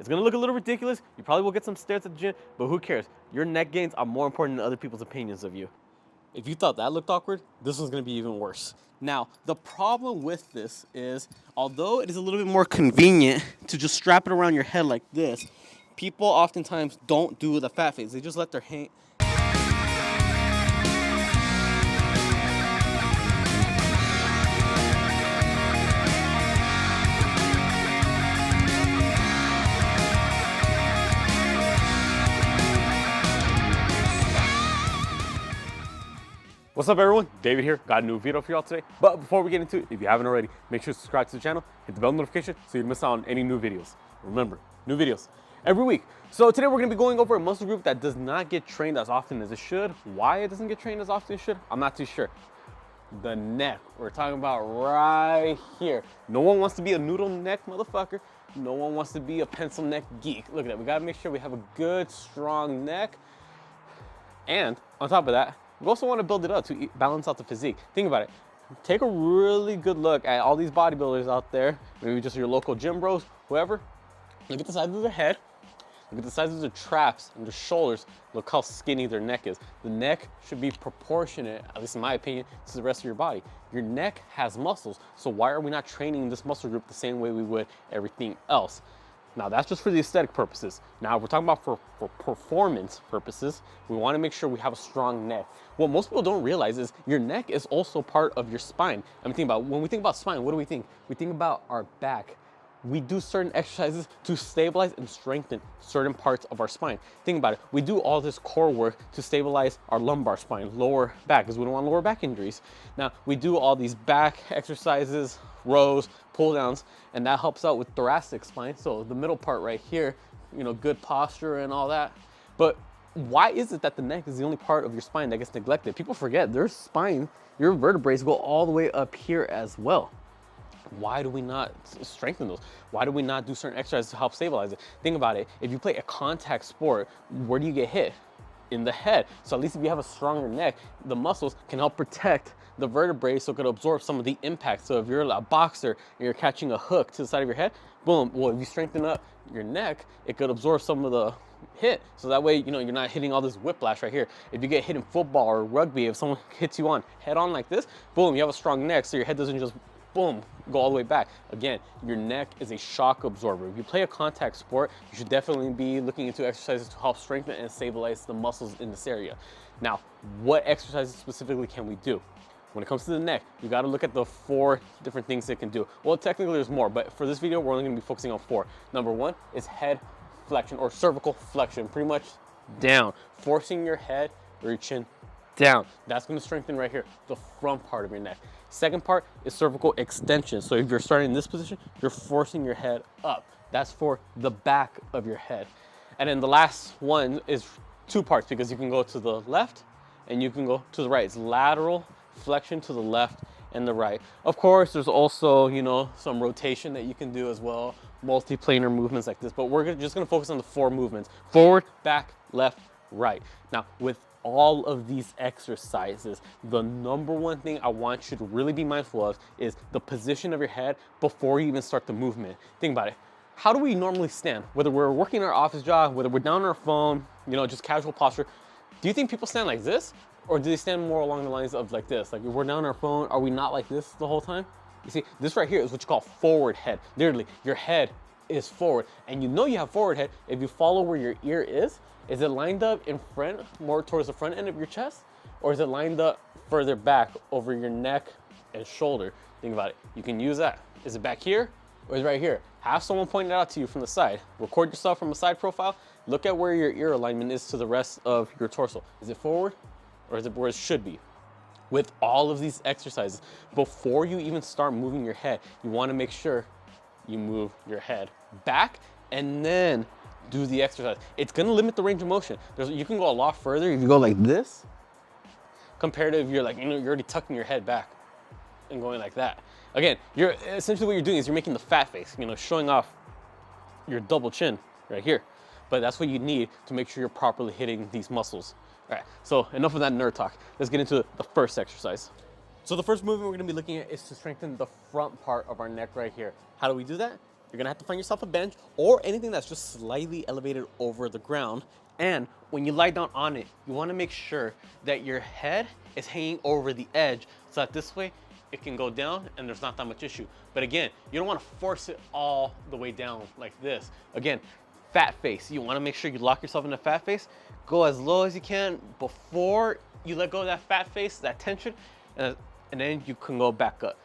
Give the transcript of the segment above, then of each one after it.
It's gonna look a little ridiculous. You probably will get some stares at the gym, but who cares? Your neck gains are more important than other people's opinions of you. If you thought that looked awkward, this one's gonna be even worse. Now, the problem with this is, although it is a little bit more convenient to just strap it around your head like this, people oftentimes don't do the fat face. They just let their hand. What's up, everyone? David here. Got a new video for y'all today. But before we get into it, if you haven't already, make sure to subscribe to the channel, hit the bell notification so you don't miss out on any new videos. Remember, new videos every week. So today we're gonna be going over a muscle group that does not get trained as often as it should. Why it doesn't get trained as often as it should, I'm not too sure. The neck. We're talking about right here. No one wants to be a noodle neck motherfucker. No one wants to be a pencil neck geek. Look at that. We gotta make sure we have a good, strong neck. And on top of that, we also want to build it up to balance out the physique. Think about it. Take a really good look at all these bodybuilders out there, maybe just your local gym bros, whoever. Look at the size of their head. Look at the size of their traps and their shoulders. Look how skinny their neck is. The neck should be proportionate, at least in my opinion, to the rest of your body. Your neck has muscles, so why are we not training this muscle group the same way we would everything else? Now, that's just for the aesthetic purposes. Now, we're talking about for performance purposes. We want to make sure we have a strong neck. What most people don't realize is your neck is also part of your spine. When we think about spine, what do we think? We think about our back. We do certain exercises to stabilize and strengthen certain parts of our spine. Think about it. We do all this core work to stabilize our lumbar spine, lower back, because we don't want lower back injuries. Now, we do all these back exercises, rows, pull downs, and that helps out with thoracic spine. So the middle part right here, you know, good posture and all that. But why is it that the neck is the only part of your spine that gets neglected? People forget their spine, your vertebrae go all the way up here as well. Why do we not strengthen those? Why do we not do certain exercises to help stabilize it? Think about it. If you play a contact sport, where do you get hit? In the head. So at least if you have a stronger neck, the muscles can help protect the vertebrae so it could absorb some of the impact. So if you're a boxer and you're catching a hook to the side of your head, boom, well, if you strengthen up your neck, it could absorb some of the hit. So that way, you know, you're not hitting all this whiplash right here. If you get hit in football or rugby, if someone hits you on head on like this, boom, you have a strong neck so your head doesn't just boom, go all the way back. Again, your neck is a shock absorber. If you play a contact sport, you should definitely be looking into exercises to help strengthen and stabilize the muscles in this area. Now, what exercises specifically can we do? When it comes to the neck, you gotta look at the 4 different things it can do. Well, technically there's more, but for this video, we're only gonna be focusing on 4. Number 1 is head flexion or cervical flexion, pretty much down, forcing your head or your chin down. That's gonna strengthen right here, the front part of your neck. Second part is cervical extension. So if you're starting in this position, you're forcing your head up. That's for the back of your head. And then the last one is 2 parts because you can go to the left and you can go to the right. It's lateral flexion to the left and the right. Of course, there's also, you know, some rotation that you can do as well, multiplanar movements like this, but we're just gonna focus on the 4 movements: forward, back, left, right. Now, with all of these exercises, the number 1 thing I want you to really be mindful of is the position of your head before you even start the movement. Think about it. How do we normally stand? Whether we're working our office job, whether we're down on our phone, you know, just casual posture, do you think people stand like this? Or do they stand more along the lines of like this? Like if we're down on our phone, are we not like this the whole time? You see, this right here is what you call forward head. Literally, your head is forward. And you know you have forward head if you follow where your ear is. Is it lined up in front, more towards the front end of your chest? Or is it lined up further back over your neck and shoulder? Think about it. You can use that. Is it back here or is it right here? Have someone point it out to you from the side. Record yourself from a side profile. Look at where your ear alignment is to the rest of your torso. Is it forward or is it where it should be? With all of these exercises, before you even start moving your head, you want to make sure you move your head back and then do the exercise. It's gonna limit the range of motion. You can go a lot further if you go like this, compared to if you're like, you know, you're already tucking your head back and going like that. Again, you're essentially what you're doing is you're making the fat face, you know, showing off your double chin right here. But that's what you need to make sure you're properly hitting these muscles. All right, so enough of that nerd talk. Let's get into the first exercise. So the first movement we're gonna be looking at is to strengthen the front part of our neck right here. How do we do that? you're gonna have to find yourself a bench or anything that's just slightly elevated over the ground. And when you lie down on it, you wanna make sure that your head is hanging over the edge so that this way it can go down and there's not that much issue. But again, you don't wanna force it all the way down like this. Again, fat face. You wanna make sure you lock yourself in a fat face. Go as low as you can before you let go of that fat face, that tension, and then you can go back up.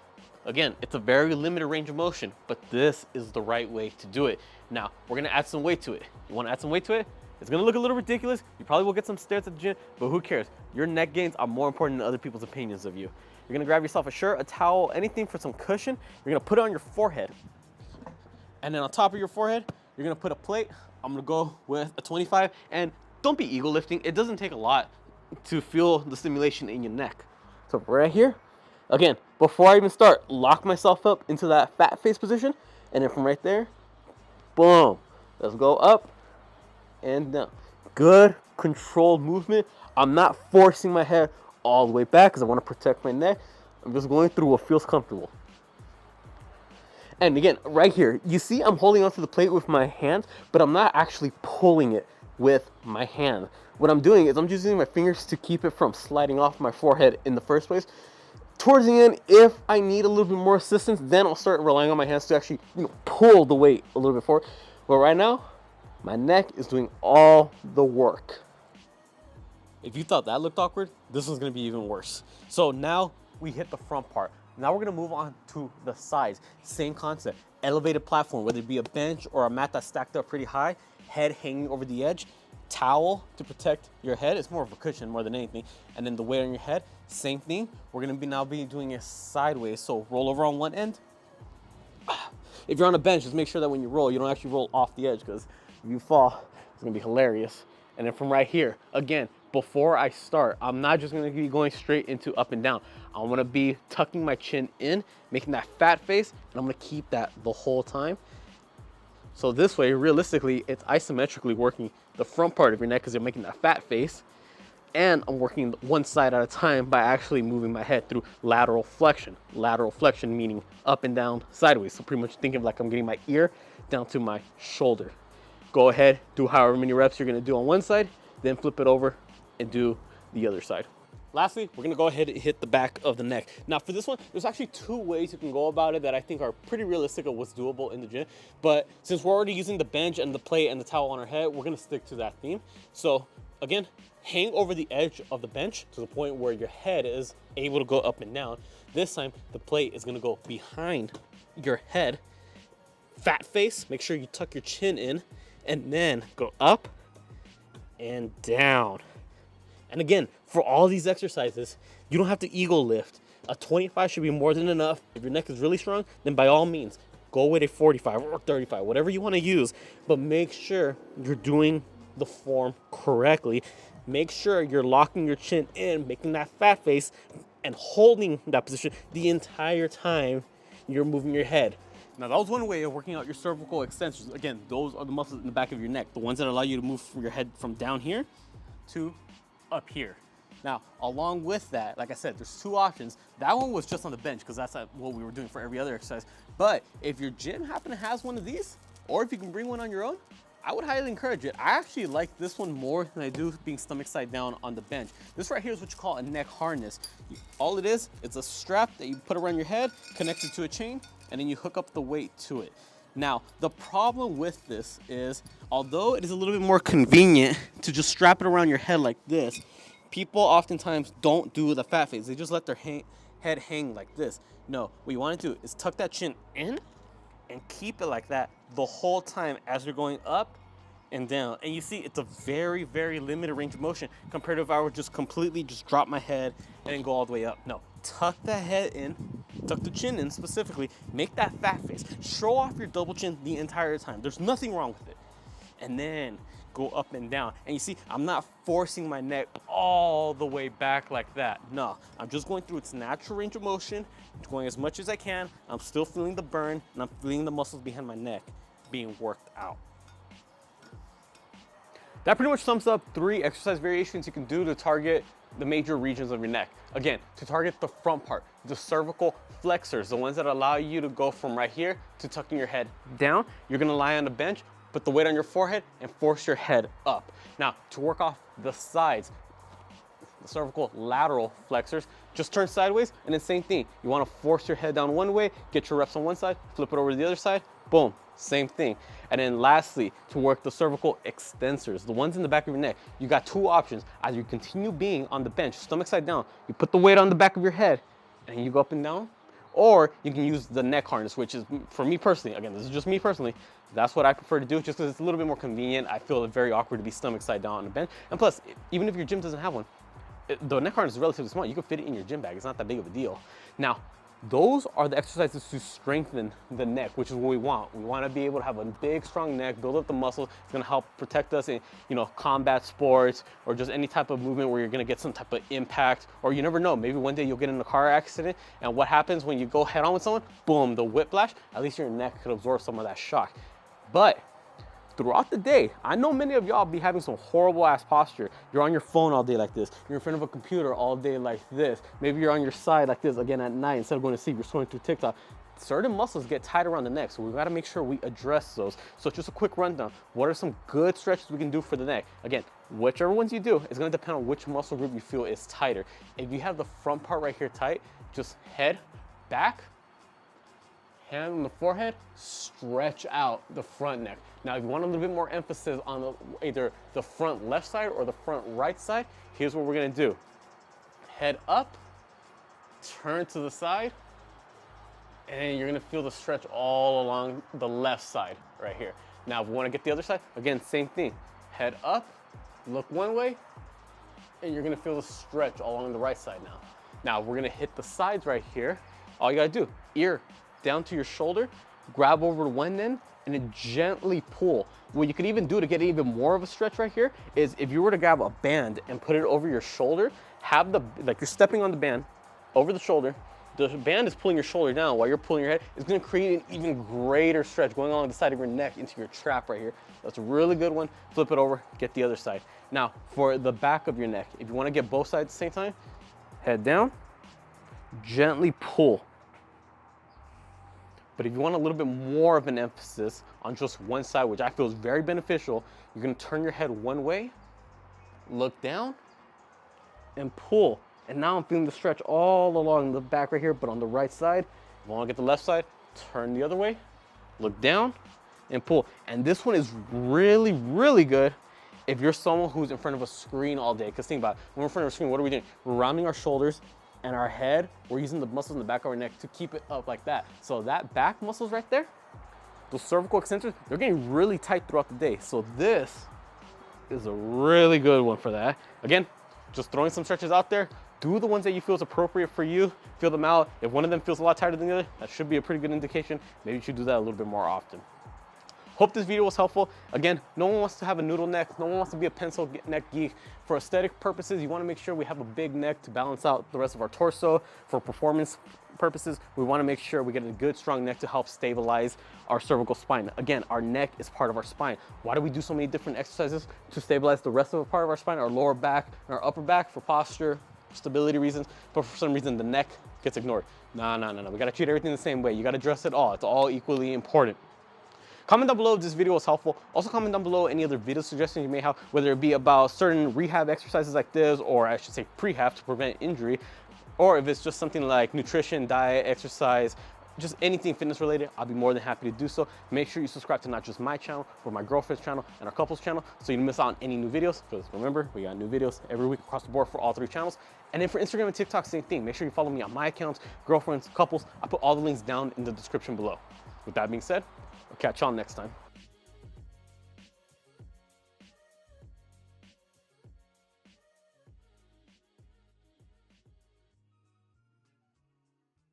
Again, it's a very limited range of motion, but this is the right way to do it. Now, we're gonna add some weight to it. You wanna add some weight to it? It's gonna look a little ridiculous. You probably will get some stares at the gym, but who cares? Your neck gains are more important than other people's opinions of you. You're gonna grab yourself a shirt, a towel, anything for some cushion. You're gonna put it on your forehead. And then on top of your forehead, you're gonna put a plate. I'm gonna go with a 25, and don't be ego lifting. It doesn't take a lot to feel the stimulation in your neck. So right here, again, before I even start, lock myself up into that fat face position, and then from right there, boom. Let's go up and down. Good controlled movement. I'm not forcing my head all the way back because I want to protect my neck. I'm just going through what feels comfortable. And again, right here, you see I'm holding onto the plate with my hands, but I'm not actually pulling it with my hand. What I'm doing is I'm just using my fingers to keep it from sliding off my forehead in the first place. Towards the end, if I need a little bit more assistance, then I'll start relying on my hands to actually, pull the weight a little bit forward. But right now, my neck is doing all the work. If you thought that looked awkward, this one's gonna be even worse. So now we hit the front part. Now we're gonna move on to the sides. Same concept, elevated platform, whether it be a bench or a mat that's stacked up pretty high, head hanging over the edge, towel to protect your head. It's more of a cushion more than anything. And then the weight on your head, same thing. We're gonna now be doing it sideways. So roll over on one end. If you're on a bench, just make sure that when you roll, you don't actually roll off the edge, because if you fall, it's gonna be hilarious. And then from right here, again, before I start, I'm not just gonna be going straight into up and down. I'm gonna be tucking my chin in, making that fat face, and I'm gonna keep that the whole time. So this way, realistically, it's isometrically working the front part of your neck because you're making that fat face. And I'm working one side at a time by actually moving my head through lateral flexion. Lateral flexion meaning up and down sideways. So pretty much think of like I'm getting my ear down to my shoulder. Go ahead, do however many reps you're gonna do on one side, then flip it over and do the other side. Lastly, we're gonna go ahead and hit the back of the neck. Now for this one, there's actually two ways you can go about it that I think are pretty realistic of what's doable in the gym. But since we're already using the bench and the plate and the towel on our head, we're gonna stick to that theme. So again, hang over the edge of the bench to the point where your head is able to go up and down. This time, the plate is gonna go behind your head. Fat face, make sure you tuck your chin in, and then go up and down. And again, for all these exercises, you don't have to ego lift. A 25 should be more than enough. If your neck is really strong, then by all means, go with a 45 or 35, whatever you want to use, but make sure you're doing the form correctly. Make sure you're locking your chin in, making that fat face, and holding that position the entire time you're moving your head. Now that was one way of working out your cervical extensions. Again, those are the muscles in the back of your neck, the ones that allow you to move your head from down here to up here. Now, along with that, like I said, there's two options. That one was just on the bench because that's what we were doing for every other exercise. But if your gym happen to has one of these, or if you can bring one on your own, I would highly encourage it. I actually like this one more than I do being stomach side down on the bench. This right here is what you call a neck harness. All it is, it's a strap that you put around your head, connected to a chain, and then you hook up the weight to it. Now, the problem with this is, although it is a little bit more convenient to just strap it around your head like this, people oftentimes don't do the fat face. They just let their head hang like this. No, what you want to do is tuck that chin in and keep it like that the whole time as you're going up and down. And you see, it's a very, very limited range of motion compared to if I were just completely just drop my head and then go all the way up. No, tuck that head in, tuck the chin in specifically, make that fat face. Show off your double chin the entire time. There's nothing wrong with it. And then go up and down. And you see, I'm not forcing my neck all the way back like that. No, I'm just going through its natural range of motion, going as much as I can. I'm still feeling the burn, and I'm feeling the muscles behind my neck being worked out. That pretty much sums up 3 exercise variations you can do to target the major regions of your neck. Again, to target the front part, the cervical flexors, the ones that allow you to go from right here to tucking your head down. You're gonna lie on the bench, put the weight on your forehead and force your head up. Now, to work off the sides, the cervical lateral flexors, just turn sideways and then same thing. You wanna force your head down one way, get your reps on one side, flip it over to the other side, boom, same thing. And then lastly, to work the cervical extensors, the ones in the back of your neck, you got two options. Either you continue being on the bench, stomach side down, you put the weight on the back of your head and you go up and down, or you can use the neck harness, which is, for me personally, again, this is just me personally, that's what I prefer to do just because it's a little bit more convenient. I feel very awkward to be stomach side down on the bench. And plus, even if your gym doesn't have one, the neck harness is relatively small. You can fit it in your gym bag. It's not that big of a deal. Now, those are the exercises to strengthen the neck, which is what we want. We want to be able to have a big, strong neck, build up the muscles. It's going to help protect us in, combat sports or just any type of movement where you're going to get some type of impact, or you never know. Maybe one day you'll get in a car accident, and what happens when you go head on with someone? Boom, the whiplash. At least your neck could absorb some of that shock. But throughout the day, I know many of y'all be having some horrible ass posture. You're on your phone all day like this. You're in front of a computer all day like this. Maybe you're on your side like this again at night. Instead of going to sleep, you're scrolling through TikTok. Certain muscles get tight around the neck, so we gotta make sure we address those. So just a quick rundown. What are some good stretches we can do for the neck? Again, whichever ones you do, it's gonna depend on which muscle group you feel is tighter. If you have the front part right here tight, just head back, hand on the forehead, stretch out the front neck. Now, if you want a little bit more emphasis on either the front left side or the front right side, here's what we're gonna do. Head up, turn to the side, and you're gonna feel the stretch all along the left side right here. Now, if we wanna get the other side, again, same thing. Head up, look one way, and you're gonna feel the stretch all along the right side now. Now, we're gonna hit the sides right here. All you gotta do, ear down to your shoulder, grab over to one end, and then gently pull. What you could even do to get even more of a stretch right here is if you were to grab a band and put it over your shoulder, have like you're stepping on the band over the shoulder, the band is pulling your shoulder down while you're pulling your head. It's gonna create an even greater stretch going along the side of your neck into your trap right here. That's a really good one. Flip it over, get the other side. Now, for the back of your neck, if you wanna get both sides at the same time, head down, gently pull. But if you want a little bit more of an emphasis on just one side, which I feel is very beneficial, you're gonna turn your head one way, look down, and pull. And now I'm feeling the stretch all along the back right here, but on the right side. If you wanna get the left side, turn the other way, look down, and pull. And this one is really, really good if you're someone who's in front of a screen all day. Because think about it, when we're in front of a screen, what are we doing? We're rounding our shoulders, and our head, we're using the muscles in the back of our neck to keep it up like that. So that back muscles right there, those cervical extensors, they're getting really tight throughout the day. So this is a really good one for that. Again, just throwing some stretches out there. Do the ones that you feel is appropriate for you. Feel them out. If one of them feels a lot tighter than the other, that should be a pretty good indication. Maybe you should do that a little bit more often. Hope this video was helpful. Again, no one wants to have a noodle neck. No one wants to be a pencil neck geek. For aesthetic purposes, you want to make sure we have a big neck to balance out the rest of our torso. For performance purposes, we want to make sure we get a good, strong neck to help stabilize our cervical spine. Again, our neck is part of our spine. Why do we do so many different exercises to stabilize the rest of the part of our spine, our lower back and our upper back for posture, stability reasons, but for some reason the neck gets ignored. No. We got to treat everything the same way. You got to address it all. It's all equally important. Comment down below if this video was helpful. Also comment down below any other video suggestions you may have, whether it be about certain rehab exercises like this, or I should say prehab to prevent injury, or if it's just something like nutrition, diet, exercise, just anything fitness related, I'll be more than happy to do so. Make sure you subscribe to not just my channel, but my girlfriend's channel and our couple's channel, so you don't miss out on any new videos. Because remember, we got new videos every week across the board for all three channels. And then for Instagram and TikTok, same thing. Make sure you follow me on my accounts, girlfriends, couples. I put all the links down in the description below. With that being said, I'll catch y'all next time.